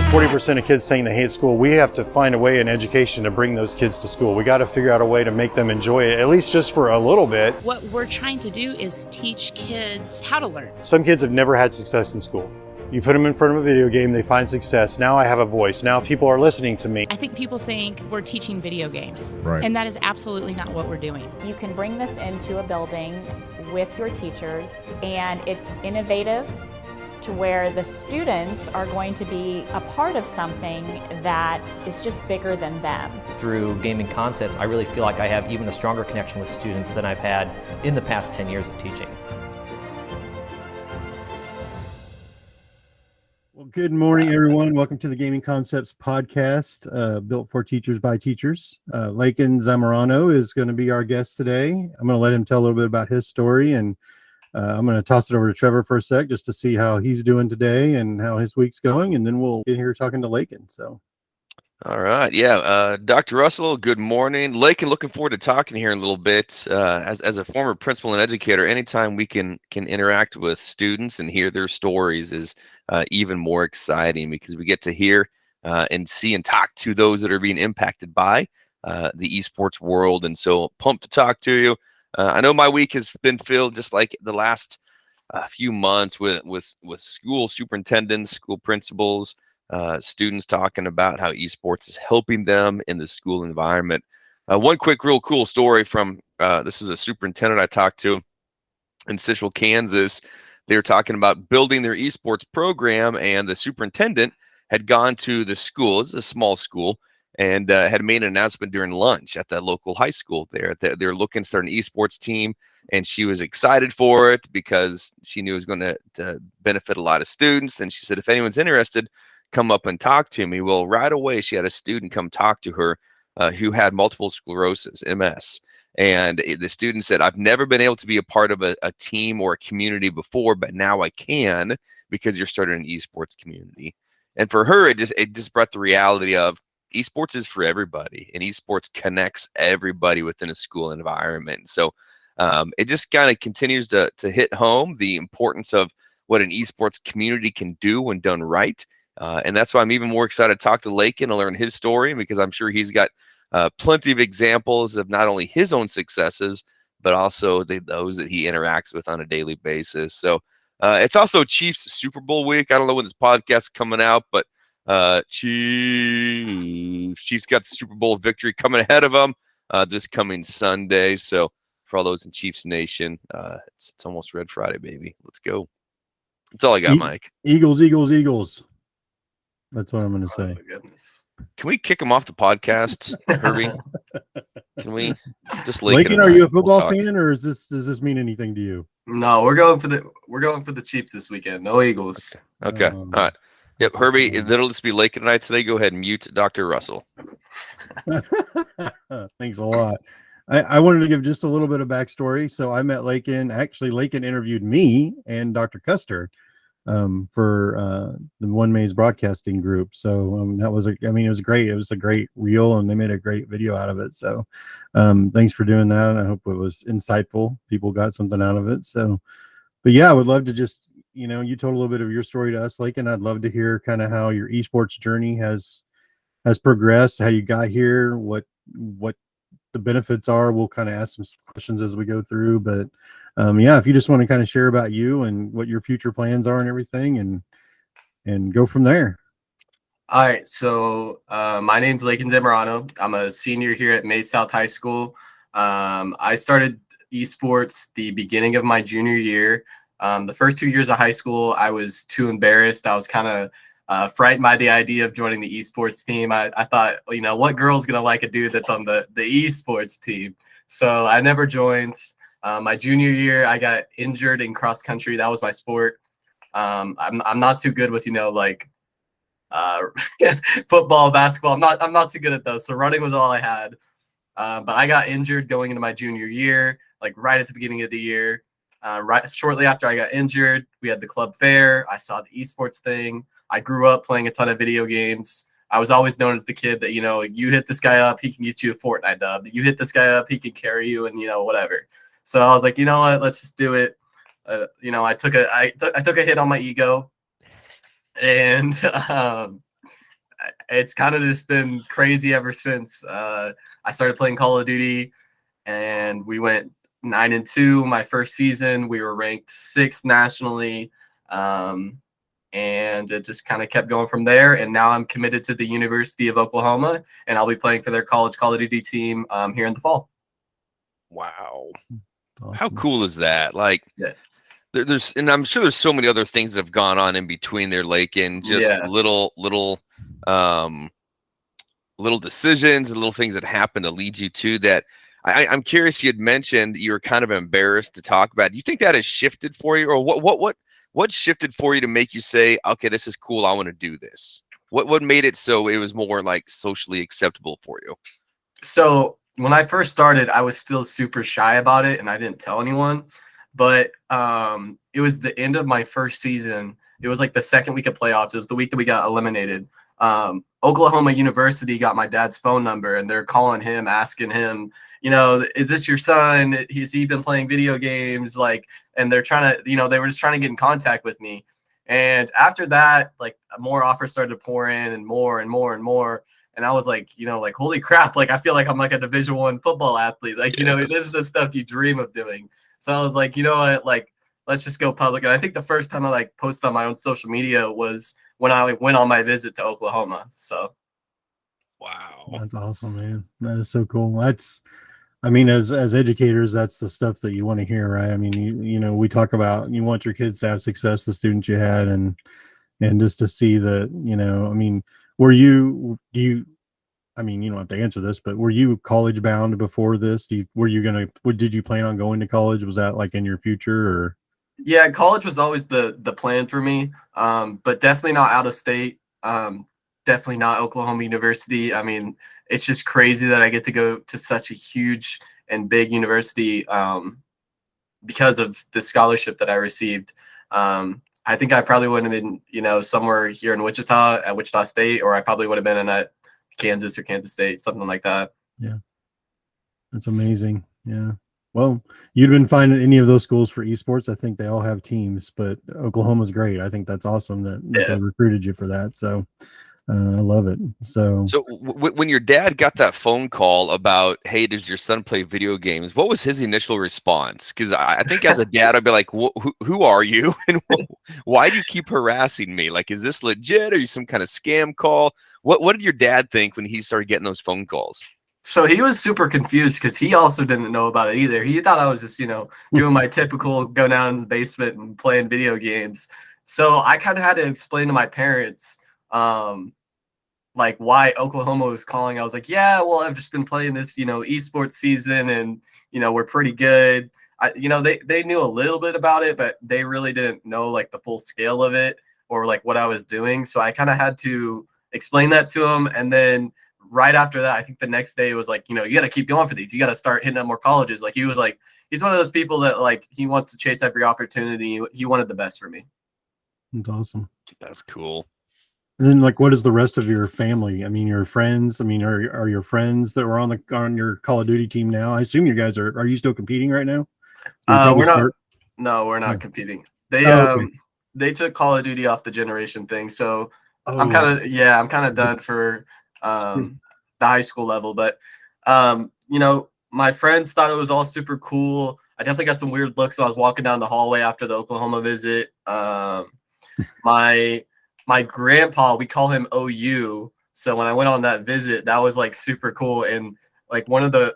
40% of kids saying they hate school. We have to find a way in education to bring those kids to school. We got to figure out a way to make them enjoy it, at least just for a little bit. What we're trying to do is teach kids how to learn. Some kids have never had success in school. You put them in front of a video game, they find success. Now I have a voice. Now people are listening to me. I think people think we're teaching video games. Right. And that is absolutely not what we're doing. You can bring this into a building with your teachers, and it's innovative to where the students are going to be a part of something that is just bigger than them. Through gaming concepts, I really feel like I have even a stronger connection with students than I've had in the past 10 years of teaching. Well, good morning, everyone. Welcome to the Gaming Concepts podcast, built for teachers by teachers. Lakin Zamorano is going to be our guest today. I'm going to let him tell a little bit about his story, and I'm going to toss it over to Trevor for a sec just to see how he's doing today and how his week's going, and then we'll get here talking to Lakin. So, all right, yeah, Dr. Russell, good morning. Lakin, looking forward to talking here in a little bit. As a former principal and educator, anytime we can interact with students and hear their stories is even more exciting, because we get to hear and see and talk to those that are being impacted by the esports world. And so pumped to talk to you. I know my week has been filled, just like the last few months, with school superintendents, school principals, students talking about how esports is helping them in the school environment. One quick, real cool story from this was a superintendent I talked to in Central Kansas. They were talking about building their esports program, and the superintendent had gone to the school. It's a small school, and had made an announcement during lunch at that local high school there that they're looking to start an esports team, and she was excited for it because she knew it was going to benefit a lot of students. And she said, if anyone's interested, come up and talk to me. Well, right away, she had a student come talk to her who had multiple sclerosis, MS. And the student said, I've never been able to be a part of a team or a community before, but now I can, because you're starting an esports community. And for her, it just brought the reality of esports is for everybody, and esports connects everybody within a school environment. So it just kind of continues to hit home the importance of what an esports community can do when done right. And that's why I'm even more excited to talk to Lakin and learn his story, because I'm sure he's got plenty of examples of not only his own successes, but also those that he interacts with on a daily basis. So it's also Chiefs Super Bowl week. I don't know when this podcast is coming out, but Chiefs got the Super Bowl victory coming ahead of them this coming Sunday. So for all those in Chiefs Nation, it's almost Red Friday, baby. Let's go. That's all I got, Mike. Eagles, Eagles, Eagles. That's what I'm going to say. Oh, my goodness. Can we kick him off the podcast, Herbie? Can we just Lakin, are you a football fan, or does this mean anything to you? No, we're going for the Chiefs this weekend. No Eagles. Okay. All right. Yep, Herbie, it'll just be Lakin and I today. Go ahead and mute Dr. Russell. Thanks a lot. I wanted to give just a little bit of backstory. So I met Lakin. Actually, Lakin interviewed me and Dr. Custer for the One Maze Broadcasting Group. So that was it was great. It was a great reel, and they made a great video out of it. So thanks for doing that. I hope it was insightful. People got something out of it. So, but yeah, I would love to just, you told a little bit of your story to us, Lakin. I'd love to hear kind of how your esports journey has progressed, how you got here, what the benefits are. We'll kind of ask some questions as we go through, but yeah, if you just want to kind of share about you and what your future plans are and everything, and go from there. All right. So my name's Lakin Zamorano. I'm a senior here at Mays South High School. I started esports the beginning of my junior year. The first 2 years of high school, I was too embarrassed. I was kind of frightened by the idea of joining the esports team. I thought, what girl's going to like a dude that's on the esports team? So I never joined. My junior year, I got injured in cross country. That was my sport. I'm not too good with, football, basketball. I'm not too good at those. So running was all I had. But I got injured going into my junior year, like right at the beginning of the year. Right shortly after I got injured, we had the club fair. I saw the esports thing. I grew up playing a ton of video games. I was always known as the kid that, you hit this guy up, he can get you a Fortnite dub. You hit this guy up, he can carry you, and whatever. So I was like, you know what, let's just do it. I took a hit on my ego, and it's kind of just been crazy ever since. I started playing Call of Duty, and we went 9-2 my first season. We were ranked 6th nationally, and it just kind of kept going from there. And now I'm committed to the University of Oklahoma, and I'll be playing for their college Call of Duty team here in the fall. Wow. Awesome. How cool is that? Like, Yeah. there's, and I'm sure there's so many other things that have gone on in between there, Lakin, just Yeah. little decisions and little things that happen to lead you to that. I'm curious, you had mentioned you were kind of embarrassed to talk about. Do you think that has shifted for you, or what shifted for you to make you say, okay, this is cool, I want to do this? What made it so it was more like socially acceptable for you? So when I first started, I was still super shy about it, and I didn't tell anyone. But it was the end of my first season. It was like the second week of playoffs. It was the week that we got eliminated. Oklahoma University got my dad's phone number, and they're calling him, asking him, is this your son? Has he been playing video games? Like, and they're trying to, they were just trying to get in contact with me. And after that, like, more offers started to pour in, and more and more and more. And I was like, like, holy crap. Like, I feel like I'm like a Division I football athlete. Like, this is the stuff you dream of doing. So I was like, you know what, like, let's just go public. And I think the first time I like posted on my own social media was when I went on my visit to Oklahoma. So. Wow. That's awesome, man. That is so cool. I mean, as educators, that's the stuff that you want to hear, right? I mean, we talk about, you want your kids to have success, the students you had, and just to see that, I mean, I mean, you don't have to answer this, but were you college bound before this? Did you plan on going to college? Was that like in your future, or? Yeah, college was always the plan for me, but definitely not out of state. Definitely not Oklahoma University. I mean, it's just crazy that I get to go to such a huge and big university because of the scholarship that I received. I think I probably would have been, somewhere here in Wichita at Wichita State, or I probably would have been in at Kansas or Kansas State, something like that. Yeah, that's amazing. Yeah. Well, you'd been fine at any of those schools for esports. I think they all have teams, but Oklahoma's great. I think that's awesome that they recruited you for that. So I love it. So when your dad got that phone call about, hey, does your son play video games? What was his initial response? Because I think as a dad, I'd be like, who are you? And why do you keep harassing me? Like, is this legit? Are you some kind of scam call? What did your dad think when he started getting those phone calls? So he was super confused because he also didn't know about it either. He thought I was just, doing my typical go down in the basement and playing video games. So I kind of had to explain to my parents, like, why Oklahoma was calling. I was like, yeah, well, I've just been playing this, esports season, and, we're pretty good. They knew a little bit about it, but they really didn't know like the full scale of it or like what I was doing. So I kind of had to explain that to him. And then right after that, I think the next day it was like, you got to keep going for these. You got to start hitting up more colleges. Like, he was like, he's one of those people that like, he wants to chase every opportunity. He wanted the best for me. That's awesome. That's cool. And then, like, what is the rest of your family? I mean, your friends. I mean, are your friends that were on your Call of Duty team now? I assume you guys are you still competing right now? We're not. No, we're not competing. They took Call of Duty off the generation thing, so I'm kind of done for the high school level. But my friends thought it was all super cool. I definitely got some weird looks when I was walking down the hallway after the Oklahoma visit. My grandpa, we call him OU. So when I went on that visit, that was like super cool. And like one of the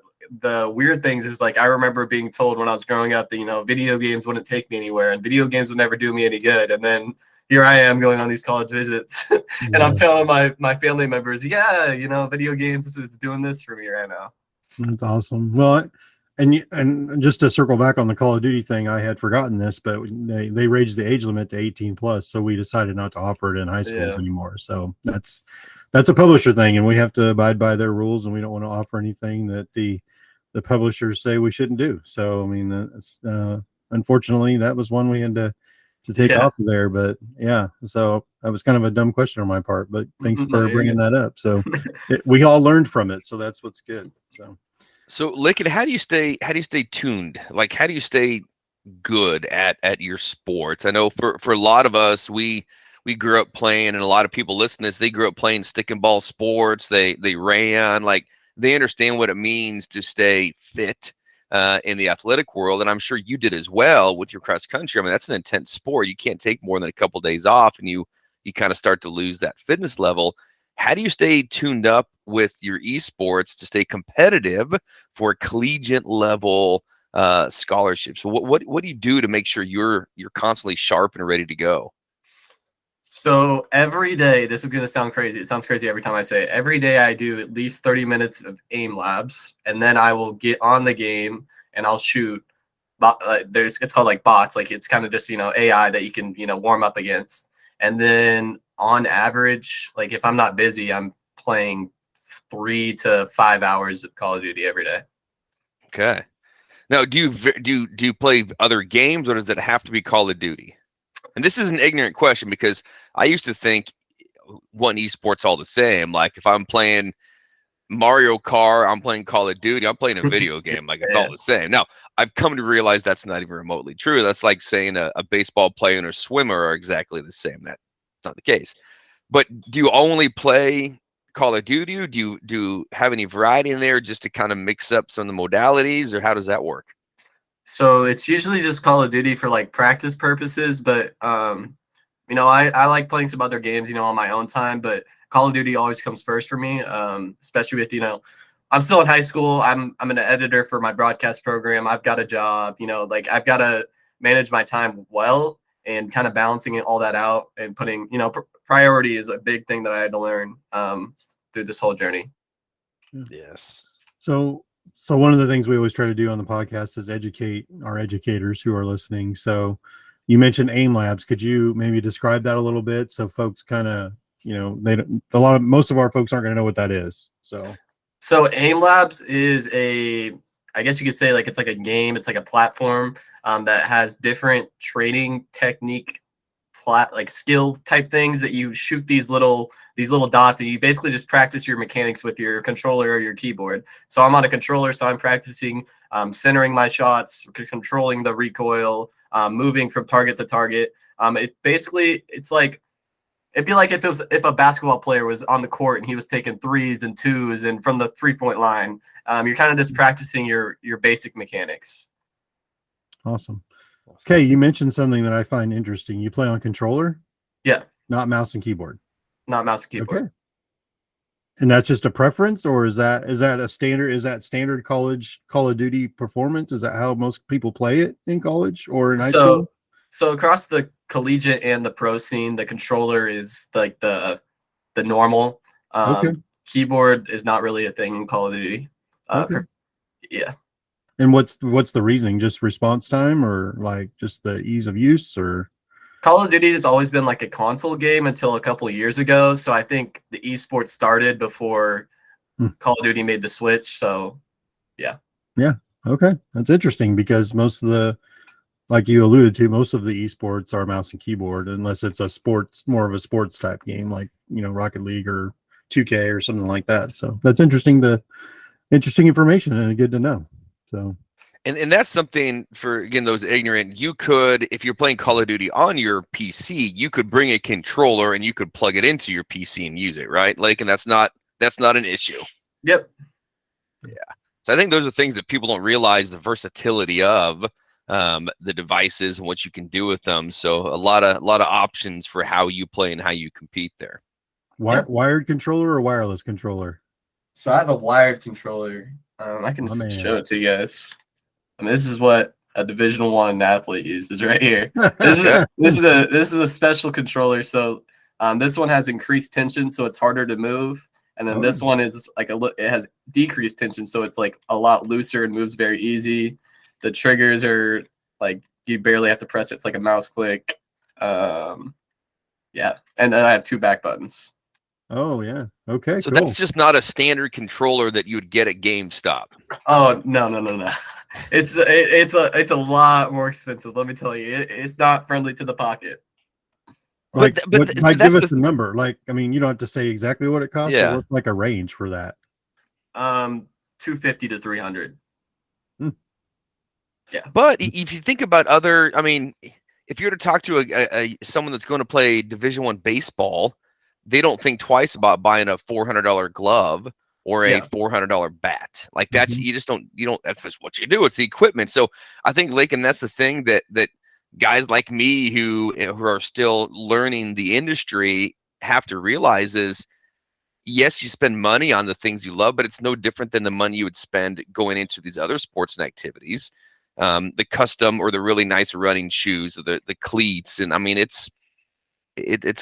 weird things is like, I remember being told when I was growing up that, video games wouldn't take me anywhere and video games would never do me any good. And then here I am going on these college visits and I'm telling my family members, video games is doing this for me right now. That's awesome. Well, and just to circle back on the Call of Duty thing, I had forgotten this, but they raised the age limit to 18 plus, so we decided not to offer it in high schools anymore. So that's a publisher thing, and we have to abide by their rules, and we don't want to offer anything that the publishers say we shouldn't do. So I mean, unfortunately, that was one we had to take off of there. But yeah, so that was kind of a dumb question on my part, but thanks for bringing that up. So we all learned from it, so that's what's good. So Lakin, how do you stay tuned? Like, how do you stay good at your sports? I know for a lot of us, we we grew up playing, and a lot of people listen to this, they grew up playing stick and ball sports. They ran, like they understand what it means to stay fit in the athletic world. And I'm sure you did as well with your cross country. I mean, that's an intense sport. You can't take more than a couple days off, and you kind of start to lose that fitness level. How do you stay tuned up with your esports to stay competitive for collegiate level scholarships? What do you do to make sure you're constantly sharp and ready to go? So every day, this is going to sound crazy. It sounds crazy every time I say it. Every day I do at least 30 minutes of aim labs, and then I will get on the game and I'll shoot. It's called like bots. Like it's kind of just, AI that you can, warm up against. And then on average, like if I'm not busy, I'm playing 3 to 5 hours of Call of Duty every day. Okay. Now, do you play other games, or does it have to be Call of Duty? And this is an ignorant question, because I used to think one esports all the same. Like if I'm playing Mario Kart, I'm playing Call of Duty, I'm playing a video game. Like it's all the same. Now, I've come to realize that's not even remotely true. That's like saying a baseball player and a swimmer are exactly the same. That's not the case. But do you only play Call of Duty? Do you have any variety in there just to kind of mix up some of the modalities, or how does that work? So it's usually just Call of Duty for like practice purposes, but I like playing some other games, on my own time, but Call of Duty always comes first for me, especially with, I'm still in high school. I'm an editor for my broadcast program. I've got a job, like I've got to manage my time well, and kind of balancing all that out and putting, priority is a big thing that I had to learn through this whole journey. Yes. So one of the things we always try to do on the podcast is educate our educators who are listening. So you mentioned aim labs. Could you maybe describe that a little bit, so folks kind of, most of our folks aren't going to know what that is. So aim labs is I guess you could say, like, it's like a game. It's like a platform that has different training technique, like skill type things that you shoot these little dots, and you basically just practice your mechanics with your controller or your keyboard. So I'm on a controller, so I'm practicing centering my shots, controlling the recoil, moving from target to target. It'd be like if a basketball player was on the court and he was taking 3s and 2s and from the 3-point line. You're kind of just practicing your basic mechanics. Awesome. Okay, you mentioned something that I find interesting. You play on controller? Yeah. Not mouse and keyboard. Not mouse and keyboard. Okay. And that's just a preference, or is that a standard? Is that standard college Call of Duty performance? Is that how most people play it in college or in high school? So across the collegiate and the pro scene, the controller is like the normal. Okay. Keyboard is not really a thing in Call of Duty. Okay. Yeah. And what's the reasoning? Just response time, or like just the ease of use, or? Call of Duty has always been like a console game until a couple of years ago. So I think the esports started before Call of Duty made the switch. So yeah. Yeah. Okay. That's interesting, because most of the, like you alluded to, most of the esports are mouse and keyboard, unless it's more of a sports type game, like, Rocket League or 2K or something like that. So that's interesting information, and good to know. So. And that's something for, again, those ignorant. You could, if you're playing Call of Duty on your PC, you could bring a controller and you could plug it into your PC and use it, right? Like, and that's not an issue. Yep. Yeah. So I think those are things that people don't realize, the versatility of the devices and what you can do with them. So a lot of options for how you play and how you compete there. Wired controller or wireless controller? So I have a wired controller. I can show it to you guys. I mean, this is what a Division I athlete uses right here. This is a special controller. So this one has increased tension, so it's harder to move. And then this one is like it has decreased tension, so it's like a lot looser and moves very easy. The triggers are like you barely have to press it. It's like a mouse click. Yeah, and then I have 2 back buttons. Oh yeah. Okay. So cool. that's just not a standard controller that you would get at GameStop. Oh no. It's a lot more expensive. Let me tell you, it's not friendly to the pocket. Like, give us a number. Like, I mean, you don't have to say exactly what it costs. Yeah. But what's like a range for that? $250 to $300. Hmm. Yeah. But if you think about other, I mean, if you were to talk to someone that's going to play Division I baseball, they don't think twice about buying a $400 glove or a Yeah. $400 bat. Like that's Mhm. you don't that's just what you do. It's the equipment. So I think, Lakin, that's the thing that guys like me who are still learning the industry have to realize is, yes, you spend money on the things you love, but it's no different than the money you would spend going into these other sports and activities. The custom or the really nice running shoes or the cleats. And I mean, it's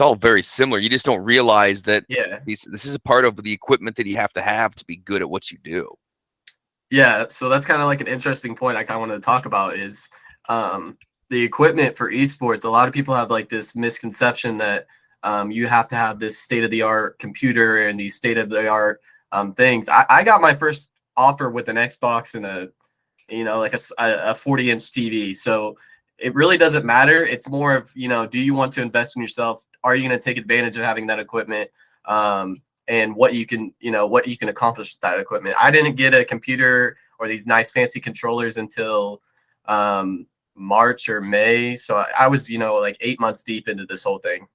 all very similar. You just don't realize that Yeah. this is a part of the equipment that you have to be good at what you do. Yeah, so that's kind of like an interesting point I kind of wanted to talk about is the equipment for esports. A lot of people have like this misconception that you have to have this state-of-the-art computer and these state-of-the-art things. I got my first offer with an Xbox and like a 40-inch TV. So it really doesn't matter. It's more of, do you want to invest in yourself? Are you going to take advantage of having that equipment? And what you can accomplish with that equipment. I didn't get a computer or these nice fancy controllers until March or May. So I was, like 8 months deep into this whole thing.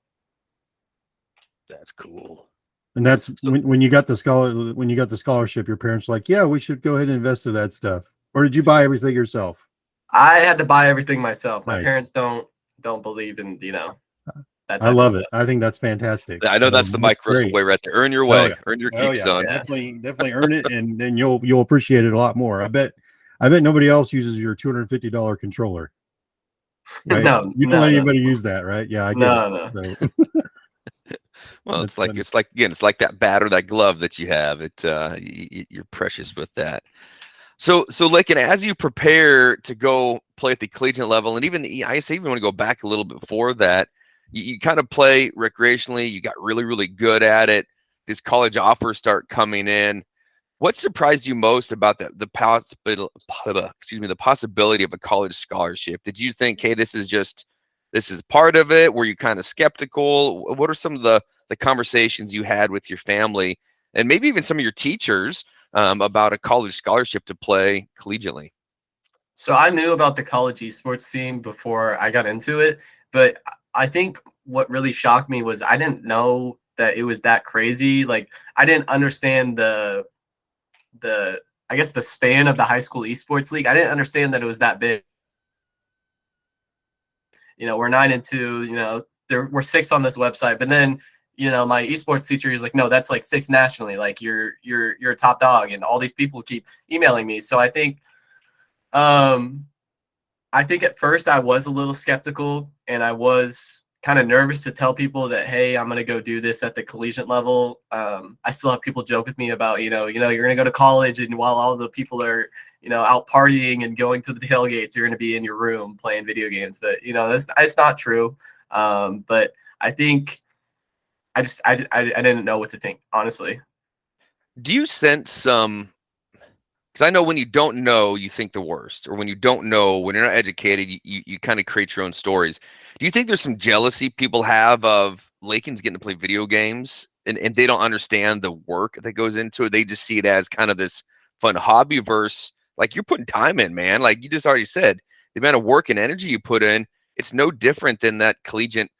That's cool. And that's when you got the scholarship, your parents were like, yeah, we should go ahead and invest in that stuff. Or did you buy everything yourself? I had to buy everything myself. My Nice. parents don't believe in, that I love type of it. I think that's fantastic. I know that's the Mike Russell great. way right there. Earn your way, yeah. earn your Oh keep, yeah, son. Yeah. definitely earn it, and then you'll appreciate it a lot more. I bet nobody else uses your $250 controller. Right? No, You don't let anybody use that, right? Yeah, I get No. it. So, Well, That's it's funny. like that bat or that glove that you have. You're precious with that. So Lakin, as you prepare to go play at the collegiate level, and I say even want to go back a little bit before that, you kind of play recreationally. You got really, really good at it. These college offers start coming in. What surprised you most about the possibility of a college scholarship? Did you think, hey, this is part of it? Were you kind of skeptical? What are some of the conversations you had with your family and maybe even some of your teachers about a college scholarship to play collegiately? So I knew about the college esports scene before I got into it, but I think what really shocked me was I didn't know that it was that crazy. Like I didn't understand the I guess the span of the high school esports league. I didn't understand that it was that big. We're 9-2, we're 6 on this website, but then my esports teacher is like, no, that's like 6 nationally. Like you're a top dog, and all these people keep emailing me. So I think at first I was a little skeptical, and I was kind of nervous to tell people that, hey, I'm going to go do this at the collegiate level. I still have people joke with me about, you're going to go to college, and while all the people are, out partying and going to the tailgates, you're going to be in your room playing video games. But, that's not true. But I think I didn't know what to think, honestly. Do you sense some? Because I know when you don't know, you think the worst, or when you don't know, when you're not educated, you kind of create your own stories. Do you think there's some jealousy people have of Lakin's getting to play video games and they don't understand the work that goes into it? They just see it as kind of this fun hobby versus like you're putting time in, man. Like you just already said, the amount of work and energy you put in, it's no different than that collegiate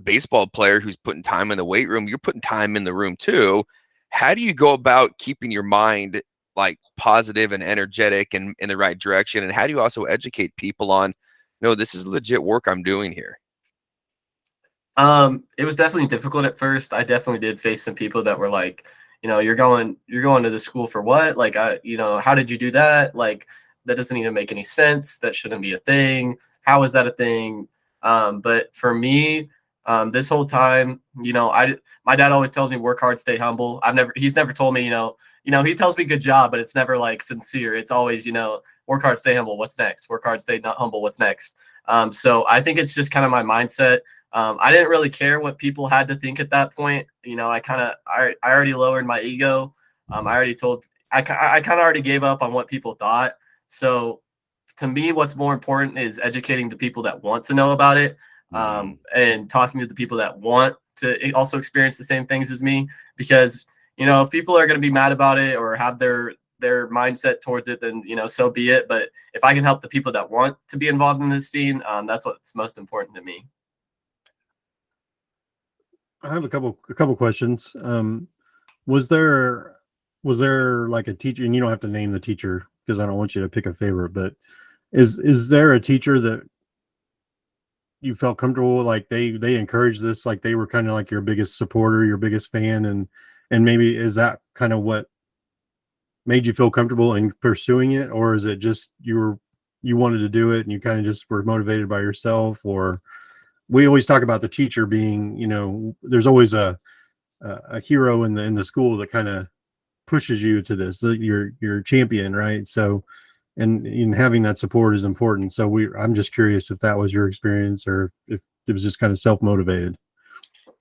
baseball player who's putting time in the weight room. You're putting time in the room too. How do you go about keeping your mind like positive and energetic and in the right direction? And how do you also educate people on, no, this is legit work I'm doing here? It was definitely difficult at first. I definitely did face some people that were like, you're going to the school for what? Like, how did you do that? Like, that doesn't even make any sense. That shouldn't be a thing. How is that a thing? But for me, this whole time, my dad always tells me work hard, stay humble. He's never told me, he tells me good job, but it's never like sincere. It's always, work hard, stay humble. What's next? Work hard, stay not humble. What's next? So I think it's just kind of my mindset. I didn't really care what people had to think at that point. I already lowered my ego. I kind of already gave up on what people thought. So to me, what's more important is educating the people that want to know about it, and talking to the people that want to also experience the same things as me. Because, if people are going to be mad about it or have their their mindset towards it, then so be it. But if I can help the people that want to be involved in this scene, that's what's most important to me. I have a couple questions. Was there like a teacher, and you don't have to name the teacher because I don't want you to pick a favorite, but is there a teacher that you felt comfortable, like they encouraged this, like they were kind of like your biggest supporter, your biggest fan, and maybe is that kind of what made you feel comfortable in pursuing it, or is it just you wanted to do it and you kind of just were motivated by yourself? Or we always talk about the teacher being, there's always a hero in the school that kind of pushes you to this, your champion, right? So and in having that support is important. So I'm just curious if that was your experience or if it was just kind of self-motivated.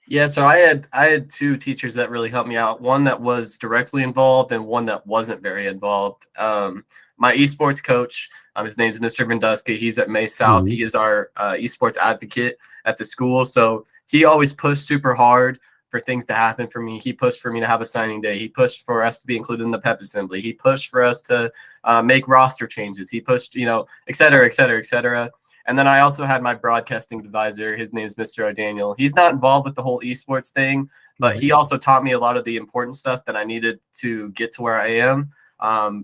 Yeah, so I had two teachers that really helped me out. One that was directly involved and one that wasn't very involved. My esports coach, his name is Mr. Venduska. He's at May South. Mm-hmm. He is our esports advocate at the school. So he always pushed super hard for things to happen for me. He pushed for me to have a signing day. He pushed for us to be included in the pep assembly. He pushed for us to make roster changes. He pushed, et cetera, et cetera, et cetera. And then I also had my broadcasting advisor. His name is Mr. O'Daniel. He's not involved with the whole esports thing, but he also taught me a lot of the important stuff that I needed to get to where I am.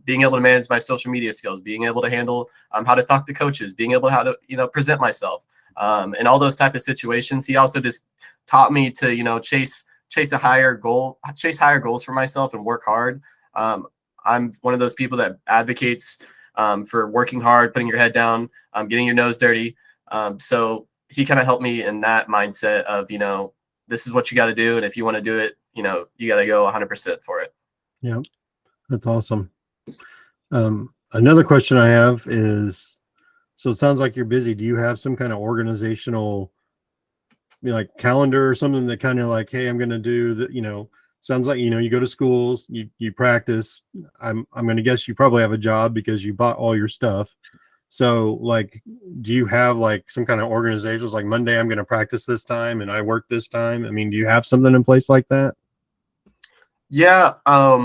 Being able to manage my social media skills, being able to handle how to talk to coaches, being able to how to present myself, and all those type of situations. He also just taught me to chase higher goals for myself and work hard. I'm one of those people that advocates for working hard, putting your head down, getting your nose dirty. So he kind of helped me in that mindset of, this is what you got to do. And if you want to do it, you got to go 100% for it. Yeah, that's awesome. Another question I have is, so it sounds like you're busy. Do you have some kind of organizational, like calendar or something that kind of like, hey, I'm going to do that, sounds like, you go to schools, you practice. I'm going to guess you probably have a job because you bought all your stuff. So like, do you have like some kind of organizations like Monday, I'm going to practice this time and I work this time? I mean, do you have something in place like that? Yeah.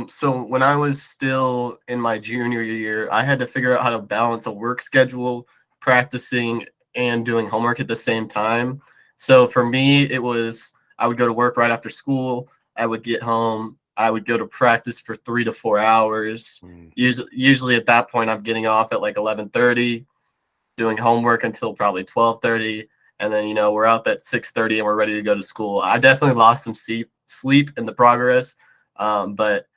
So when I was still in my junior year, I had to figure out how to balance a work schedule, practicing and doing homework at the same time. So for me, it was, I would go to work right after school. I would get home. I would go to practice for 3 to 4 hours. Usually at that point, I'm getting off at like 11:30, doing homework until probably 12:30. And then, we're up at 6:30 and we're ready to go to school. I definitely lost some sleep in the progress. But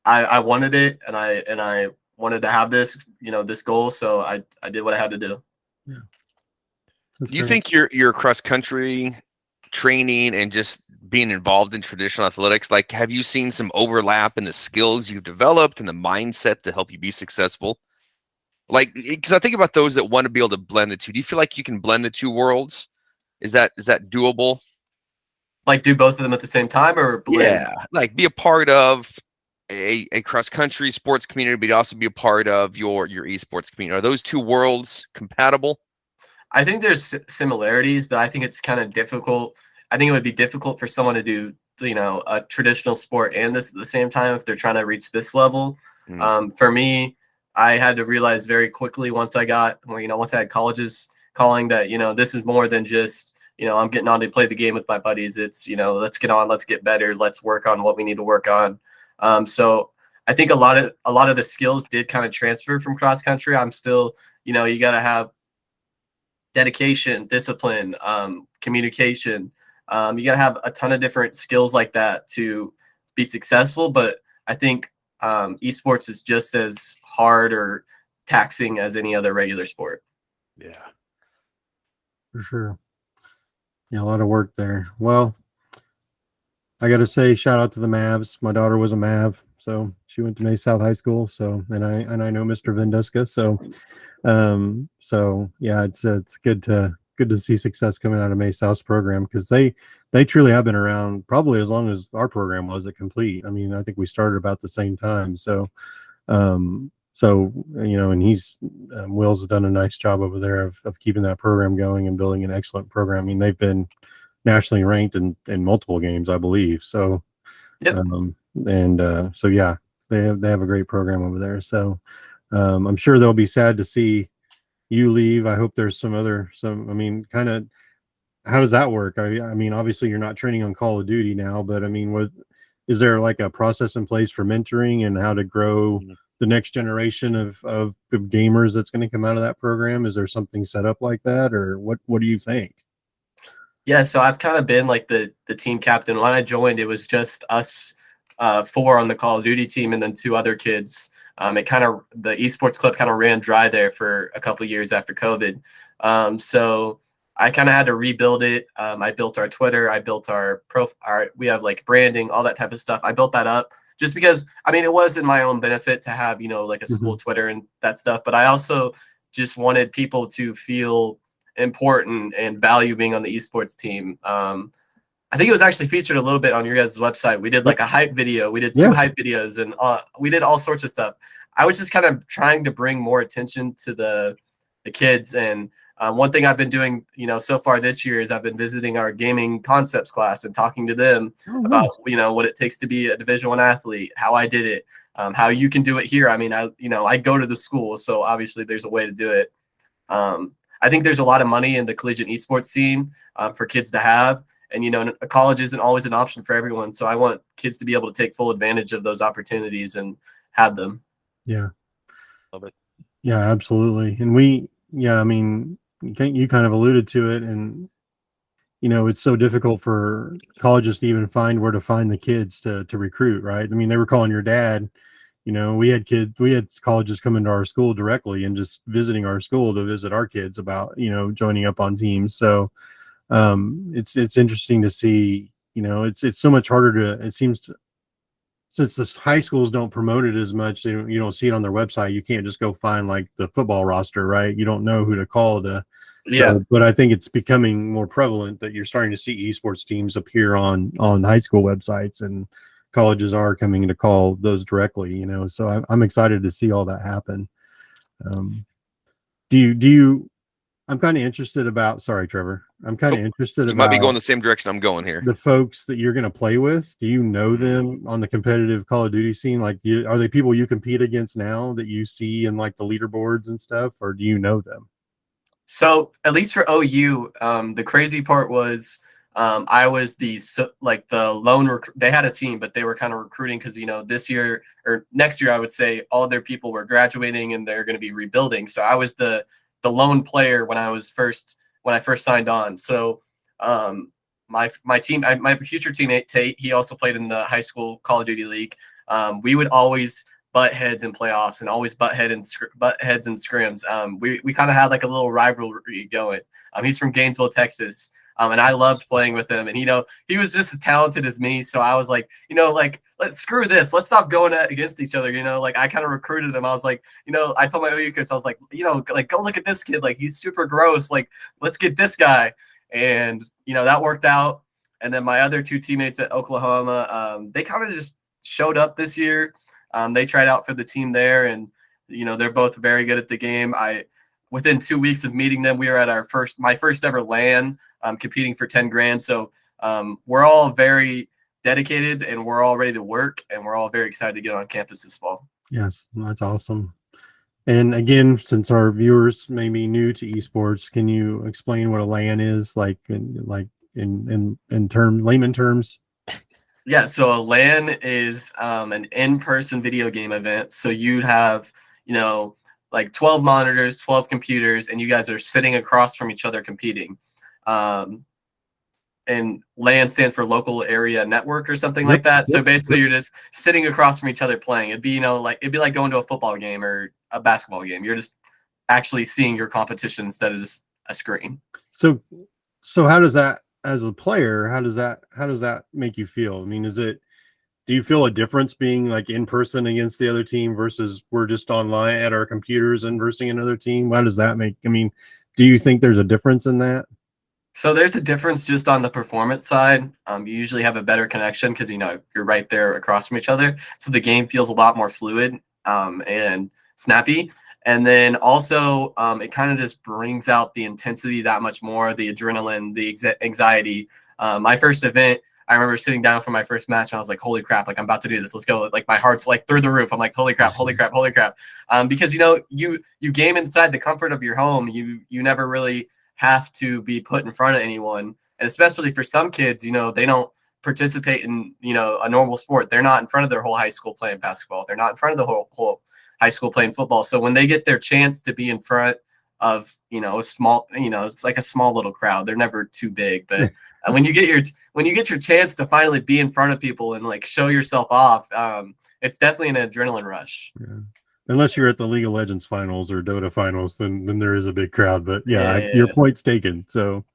I wanted it and I wanted to have this, this goal. So I did what I had to do. Yeah. Do you think your cross country training and just being involved in traditional athletics, like have you seen some overlap in the skills you've developed and the mindset to help you be successful? Like, because I think about those that want to be able to blend the two. Do you feel like you can blend the two worlds? Is that doable? Like do both of them at the same time or blend? Yeah, like be a part of a cross country sports community, but also be a part of your esports community. Are those two worlds compatible? I think there's similarities, but I think it's kind of difficult. I think it would be difficult for someone to do, a traditional sport and this at the same time if they're trying to reach this level. For me, I had to realize very quickly once I had colleges calling that, this is more than just, I'm getting on to play the game with my buddies. It's, let's get on, let's get better. Let's work on what we need to work on. So I think a lot of the skills did kind of transfer from cross country. I'm still, you got to have dedication, discipline, communication. You got to have a ton of different skills like that to be successful. But I think esports is just as hard or taxing as any other regular sport. Yeah, For sure. Yeah, a lot of work there. Well, I got to say, shout out to the Mavs. My daughter was a Mav, so she went to May South High School. So, and I know Mr. Venduska. So yeah, it's good to see success coming out of May South's program because they truly have been around probably as long as our program was at Complete. I mean, I think we started about the same time. So, and Will's done a nice job over there of keeping that program going and building an excellent program. I mean, they've been nationally ranked in multiple games, I believe. So, yep. So yeah, They have a great program over there. So I'm sure they'll be sad to see you leave. I hope there's I mean, kind of, how does that work? I mean, obviously you're not training on Call of Duty now, but I mean, is there like a process in place for mentoring and how to grow the next generation of gamers that's going to come out of that program? Is there something set up like that, or what do you think? Yeah, so I've kind of been like the team captain. When I joined, it was just us four on the Call of Duty team and then two other kids. The esports club kind of ran dry there for a couple years after COVID. So I kind of had to rebuild it. I built our Twitter. I built we have like branding, all that type of stuff. I built that up just because, I mean, it was in my own benefit to have, like a school Twitter and that stuff. But I also just wanted people to feel important and value being on the esports team. I think it was actually featured a little bit on your guys' website. We did like a hype video. We did two hype videos, and we did all sorts of stuff. I was just kind of trying to bring more attention to the kids. And one thing I've been doing, so far this year is I've been visiting our gaming concepts class and talking to them about, what it takes to be a Division I athlete, how I did it, how you can do it here. I mean, I go to the school, so obviously there's a way to do it. I think there's a lot of money in the collegiate esports scene for kids to have. And, a college isn't always an option for everyone. So I want kids to be able to take full advantage of those opportunities and have them. Yeah. Love it. Yeah, absolutely. And I mean, you kind of alluded to it, and, it's so difficult for colleges to even find where to find the kids to recruit, right? I mean, they were calling your dad. We had colleges come into our school directly and just visiting our school to visit our kids about, joining up on teams. So it's interesting to see, it's so much harder it seems to, since the high schools don't promote it as much, you don't see it on their website. You can't just go find like the football roster, right? You don't know who to call to. Yeah. So, but I think it's becoming more prevalent that you're starting to see esports teams appear on high school websites, and colleges are coming to call those directly, so I'm excited to see all that happen. I'm kind of interested about, sorry, Trevor, I'm kind of interested You about might be going the same direction I'm going here. the folks that you're going to play with. Do you know them on the competitive Call of Duty scene? Like, are they people you compete against now that you see in like the leaderboards and stuff, or do you know them? So at least for OU, the crazy part was I was the lone they had a team, but they were kind of recruiting because, this year or next year, I would say all their people were graduating and they're going to be rebuilding. So I was the lone player when I first signed on. So my future teammate Tate, he also played in the high school Call of Duty League. We would always butt heads in playoffs and always butt heads in scrims. We kind of had like a little rivalry going. He's from Gainesville, Texas. And I loved playing with him. And, he was just as talented as me. So I was like, let's screw this. Let's stop going against each other. I kind of recruited him. I was like, I told my OU coach, I was like, go look at this kid. Like, he's super gross. Like, let's get this guy. And, that worked out. And then my other two teammates at Oklahoma, they kind of just showed up this year. They tried out for the team there. And, they're both very good at the game. Within 2 weeks of meeting them, we were at my first ever LAN. Competing for 10 grand. So we're all very dedicated and we're all ready to work, and we're all very excited to get on campus this fall. Yes, that's awesome. And again, since our viewers may be new to esports, can you explain what a LAN is, in layman terms? Yeah, so a LAN is an in-person video game event. So you'd have, like 12 monitors, 12 computers, and you guys are sitting across from each other competing. And LAN stands for local area network or something like that. So basically you're just sitting across from each other playing. It'd be, it'd be like going to a football game or a basketball game. You're just actually seeing your competition instead of just a screen. So how does that, as a player, how does that make you feel? I mean, do you feel a difference being like in person against the other team versus we're just online at our computers and versing another team? How does that do you think there's a difference in that? So there's a difference just on the performance side. You usually have a better connection because, you're right there across from each other. So the game feels a lot more fluid and snappy. And then also it kind of just brings out the intensity that much more, the adrenaline, the anxiety. My first event, I remember sitting down for my first match and I was like, holy crap, like I'm about to do this. Let's go. Like my heart's like through the roof. I'm like, holy crap, holy crap, holy crap. Because, you know, you game inside the comfort of your home. You never really have to be put in front of anyone. And especially for some kids, you know, they don't participate in, you know, a normal sport. They're not in front of their whole high school playing basketball. They're not in front of the whole high school playing football. So when they get their chance to be in front of, you know, a small, you know, it's like a small little crowd. They're never too big, but when you get your chance to finally be in front of people and like show yourself off, it's definitely an adrenaline rush. Yeah. Unless you're at the League of Legends finals or Dota finals, then there is a big crowd. But yeah, your point's taken. So,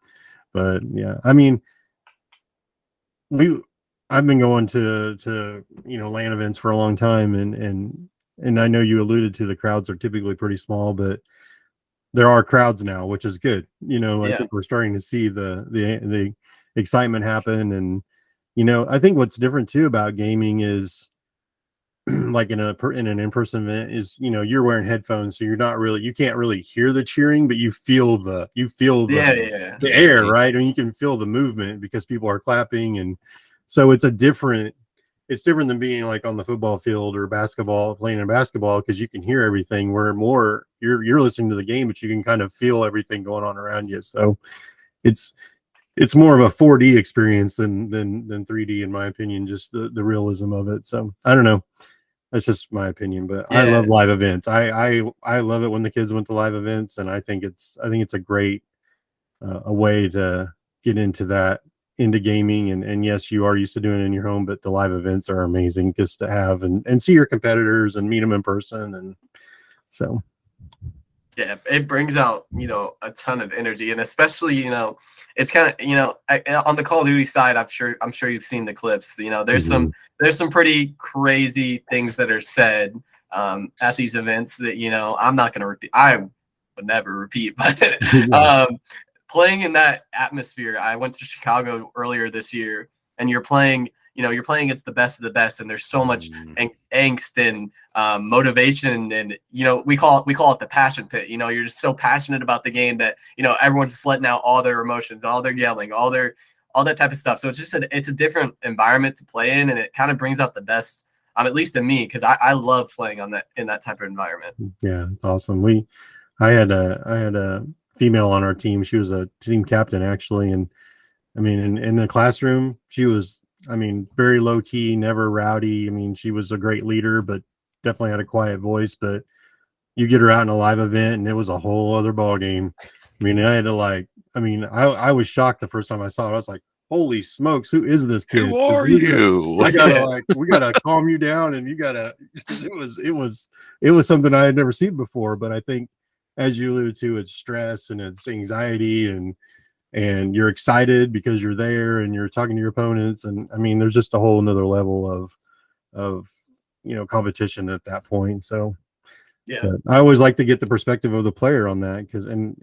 but yeah, I mean, I've been going to you know, LAN events for a long time, and I know you alluded to the crowds are typically pretty small, but there are crowds now, which is good. You know, I think we're starting to see the excitement happen, and you know, I think what's different too about gaming is like in an in-person event is, you know, you're wearing headphones, so you can't really hear the cheering, but you feel the air, right? And you can feel the movement because people are clapping, and so it's different than being like on the football field or playing in basketball, because you can hear everything, where more you're listening to the game, but you can kind of feel everything going on around you. So it's more of a 4D experience than 3D, in my opinion, just the realism of it. So I don't know. That's just my opinion, but I love live events. I love it when the kids went to live events, and I think it's a great a way to get into gaming. And yes, you are used to doing it in your home, but the live events are amazing just to have and see your competitors and meet them in person. And so yeah, it brings out, you know, a ton of energy, and especially, you know, it's kind of, you know, on the Call of Duty side, I'm sure you've seen the clips. You know, there's some pretty crazy things that are said at these events that, you know, I'm not going to repeat. I would never repeat, but playing in that atmosphere. I went to Chicago earlier this year, and you're playing against the best of the best, and there's so much angst and motivation, and you know, we call it the passion pit. You know, you're just so passionate about the game that, you know, everyone's just letting out all their emotions, all their yelling, all that type of stuff. So it's just it's a different environment to play in, and it kind of brings out the best, at least in me, because I love playing in that type of environment. Yeah, it's awesome. I had a female on our team. She was a team captain, actually, and I mean, in the classroom, she was, I mean, very low key, never rowdy. I mean, she was a great leader, but definitely had a quiet voice. But you get her out in a live event, and it was a whole other ball game. I mean, I had to I was shocked the first time I saw it. I was like, "Holy smokes, who is this kid? Who are you?" I gotta we gotta calm you down, and you gotta." It was something I had never seen before. But I think, as you alluded to, it's stress and it's anxiety, and you're excited because you're there and you're talking to your opponents. And I mean, there's just a whole another level of you know, competition at that point. So yeah, I always like to get the perspective of the player on that, because and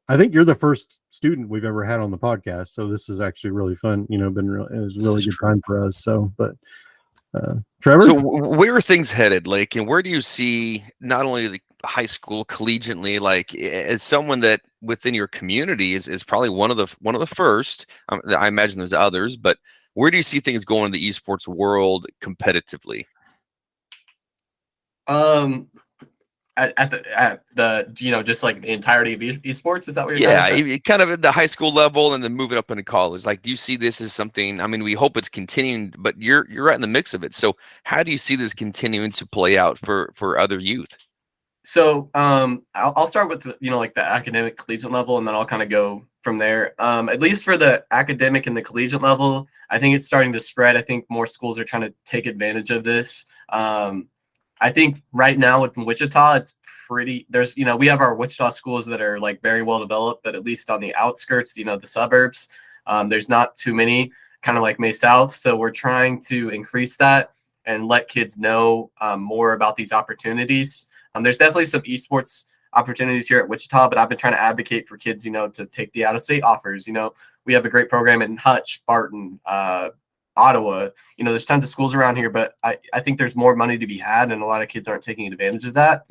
I think you're the first student we've ever had on the podcast, so this is actually really fun. You know, it was a really good time for us. So, but Trevor, so where are things headed, like, and where do you see not only the high school collegiately, like, as someone that within your community is probably one of the first, I imagine there's others, but where do you see things going in the esports world competitively? At the you know, just like the entirety of esports, is that what you're trying to say? Kind of at the high school level and then moving up into college. Like, do you see this as something, I mean, we hope it's continuing, but you're right in the mix of it. So how do you see this continuing to play out for other youth? So I'll start with you know, like the academic collegiate level, and then I'll kind of go from there. At least for the academic and the collegiate level, I think it's starting to spread. I think more schools are trying to take advantage of this. I think right now in Wichita, it's there's, you know, we have our Wichita schools that are like very well developed, but at least on the outskirts, you know, the suburbs, there's not too many, kind of like May South. So we're trying to increase that and let kids know more about these opportunities. There's definitely some esports opportunities here at Wichita, but I've been trying to advocate for kids, you know, to take the out-of-state offers. You know, we have a great program in Hutch, Barton, Ottawa. You know, there's tons of schools around here, but I think there's more money to be had, and a lot of kids aren't taking advantage of that.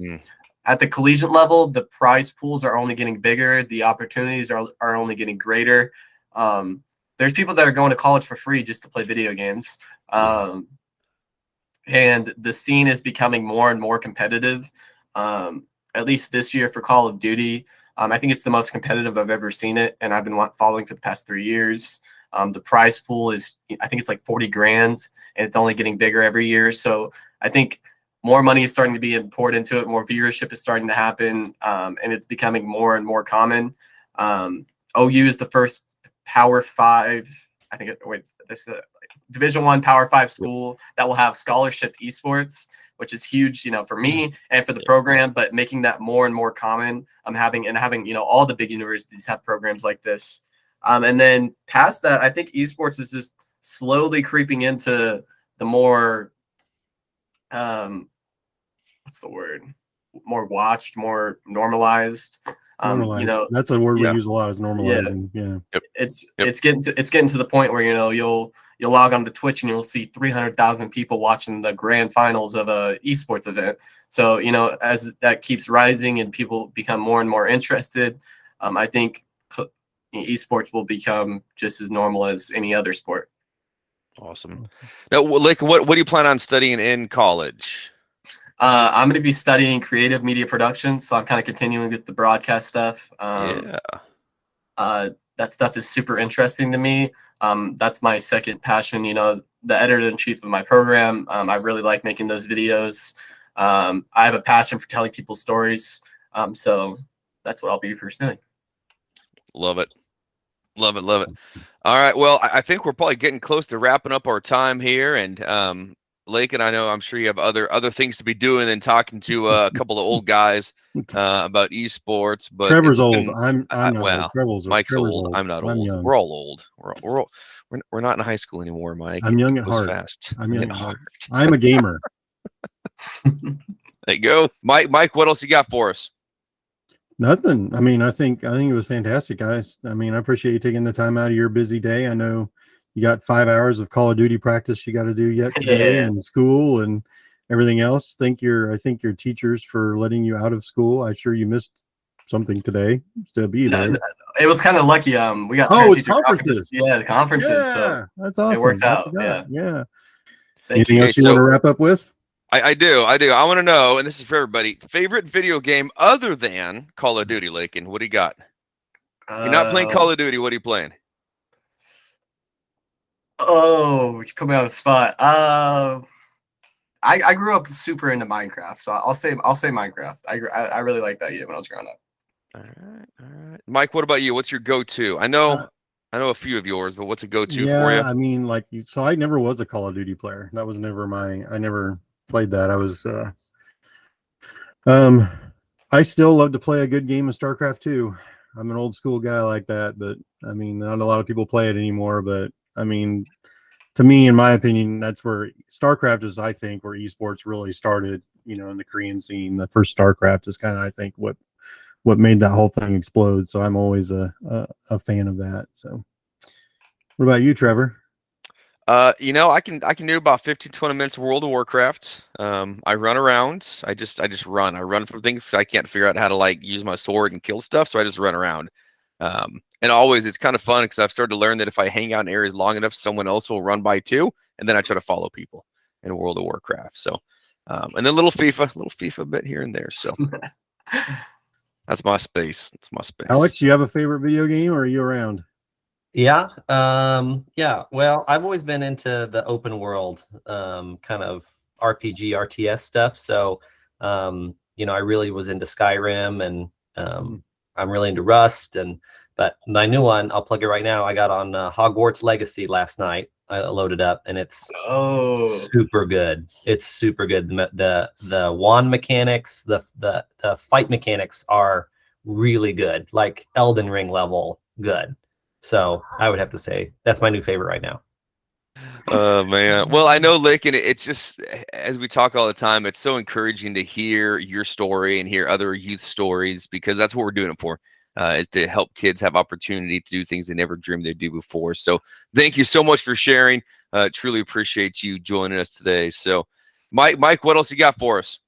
At the collegiate level, the prize pools are only getting bigger. The opportunities are only getting greater. there's people that are going to college for free just to play video games. And the scene is becoming more and more competitive. At least this year for Call of Duty, I think it's the most competitive I've ever seen it, and I've been following for the past 3 years. The prize pool is, I think it's like 40 grand, and it's only getting bigger every year. So I think more money is starting to be poured into it, more viewership is starting to happen, and it's becoming more and more common. OU is the first Power 5, I think this is Division I Power 5 school that will have scholarship esports, which is huge, for me and for the program, but making that more and more common. Having all the big universities have programs like this. And then past that, I think esports is just slowly creeping into the more, what's the word? More watched, more normalized. Normalized. That's a word we Yeah. use a lot, is normalizing. Yeah. It's getting to the point where you'll log on to Twitch and you'll see 300,000 people watching the grand finals of a esports event. So as that keeps rising and people become more and more interested, I think esports will become just as normal as any other sport. Awesome. Now, like, what do you plan on studying in college? I'm going to be studying creative media production, so I'm kind of continuing with the broadcast stuff. That stuff is super interesting to me. That's my second passion. The editor-in-chief of my program, I really like making those videos. I have a passion for telling people stories, so that's what I'll be pursuing. Love it. Love it. Love it. All right. Well, I think we're probably getting close to wrapping up our time here, and Lakin, I'm sure you have other things to be doing than talking to a couple of old guys about esports. But Trevor's old. I'm not old. Mike's Trevor's old. I'm not old. Young. We're all old. We're not in high school anymore, Mike. I'm young at It goes heart. fast. I'm young at heart. I'm a gamer. There you go, Mike. What else you got for us? Nothing. I think it was fantastic, guys. I appreciate you taking the time out of your busy day. I know you got 5 hours of Call of Duty practice you got to do yet today, and school and everything else. I think your teachers for letting you out of school. I'm sure you missed something today to be there. It was kind of lucky. We got it's conferences. The conferences. Yeah, so that's awesome. It worked out. Yeah. Thank Anything you. else you want to wrap up with? I do. I want to know, and this is for everybody, favorite video game other than Call of Duty, Lakin. What do you got? If you're not playing Call of Duty, what are you playing? Oh, you put me on the spot. I grew up super into Minecraft, so I'll say Minecraft. I really liked that game when I was growing up. All right. Mike, what about you? What's your go-to? I know a few of yours, but what's a go-to for you? So I never was a Call of Duty player. That was never I never played that. I was I still love to play a good game of StarCraft 2. I'm an old school guy like that, but not a lot of people play it anymore, but to me, in my opinion, that's where StarCraft is, I think, where esports really started, in the Korean scene. The first StarCraft is kind of, I think, what made that whole thing explode. So I'm always a fan of that. So what about you, Trevor? I can do about 15-20 minutes of World of Warcraft. I run around. I just run. I run from things. I can't figure out how to use my sword and kill stuff, so I just run around. And always it's kind of fun because I've started to learn that if I hang out in areas long enough, someone else will run by too, and then I try to follow people in World of Warcraft. So, and then a little FIFA bit here and there. So that's my space. It's my space. Alex, you have a favorite video game, or are you around? Yeah. Well, I've always been into the open world, kind of RPG, RTS stuff. So, I really was into Skyrim, and I'm really into Rust. But my new one, I'll plug it right now. I got on Hogwarts Legacy last night. I loaded up, and it's super good. It's super good. The wand mechanics, the fight mechanics are really good, like Elden Ring level good. So I would have to say that's my new favorite right now. Oh man. Well, I know, Lakin, it's just, as we talk all the time, it's so encouraging to hear your story and hear other youth stories, because that's what we're doing it for, is to help kids have opportunity to do things they never dreamed they'd do before. So thank you so much for sharing. Truly appreciate you joining us today. So Mike, what else you got for us?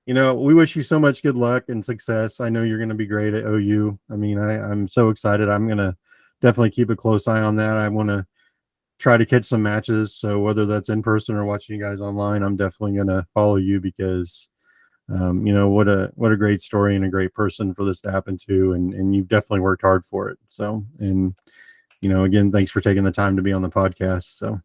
We wish you so much good luck and success. I know you're going to be great at OU. I'm so excited. I'm going to definitely keep a close eye on that. I want to try to catch some matches. So whether that's in person or watching you guys online, I'm definitely going to follow you because, what a great story and a great person for this to happen to. And you've definitely worked hard for it. So, and, again, thanks for taking the time to be on the podcast. So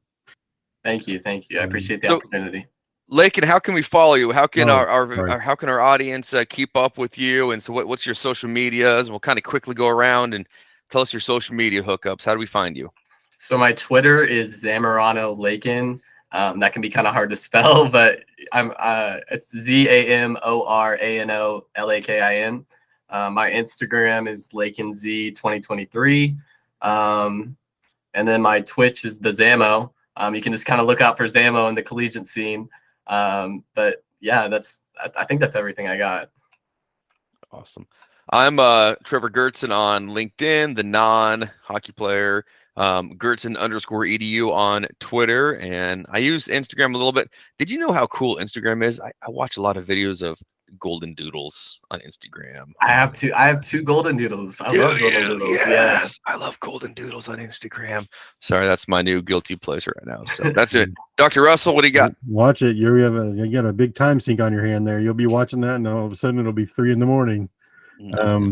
Thank you. I appreciate the So- opportunity. Lakin, how can we follow you? How can sorry. how can our audience keep up with you? And so what's your social medias? We'll kind of quickly go around and tell us your social media hookups. How do we find you? So my Twitter is Zamorano Lakin. That can be kind of hard to spell, but it's ZAMORANO LAKIN. My Instagram is LakinZ 2023. And then my Twitch is the Zamo. You can just kind of look out for Zamo in the collegiate scene. But yeah, I think that's everything I got. Awesome. I'm Trevor Goertzen on LinkedIn, the non-hockey player. Goertzen_edu on Twitter, and I use Instagram a little bit. Did you know how cool Instagram is? I watch a lot of videos of golden doodles on Instagram. I have two golden doodles. I love golden doodles. Yes, I love golden doodles on Instagram. Sorry, that's my new guilty pleasure right now. So that's it. Dr. Russell, what do you got? Watch it. You got a big time sink on your hand there. You'll be watching that, and all of a sudden it'll be 3 a.m.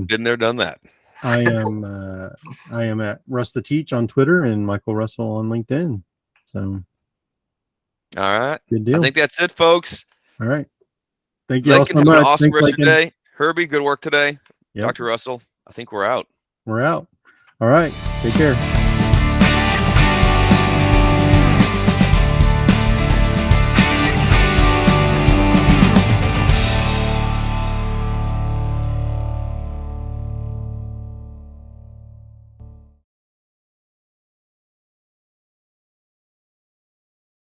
Been there, done that. I am at Russ the Teach on Twitter and Michael Russell on LinkedIn. So, all right, good deal. I think that's it, folks. All right, thank you Lakin, all so have much. an awesome Thanks, rest of Lakin. your day. Herbie, good work today. Yep. Dr. Russell, I think we're out. We're out. All right, take care.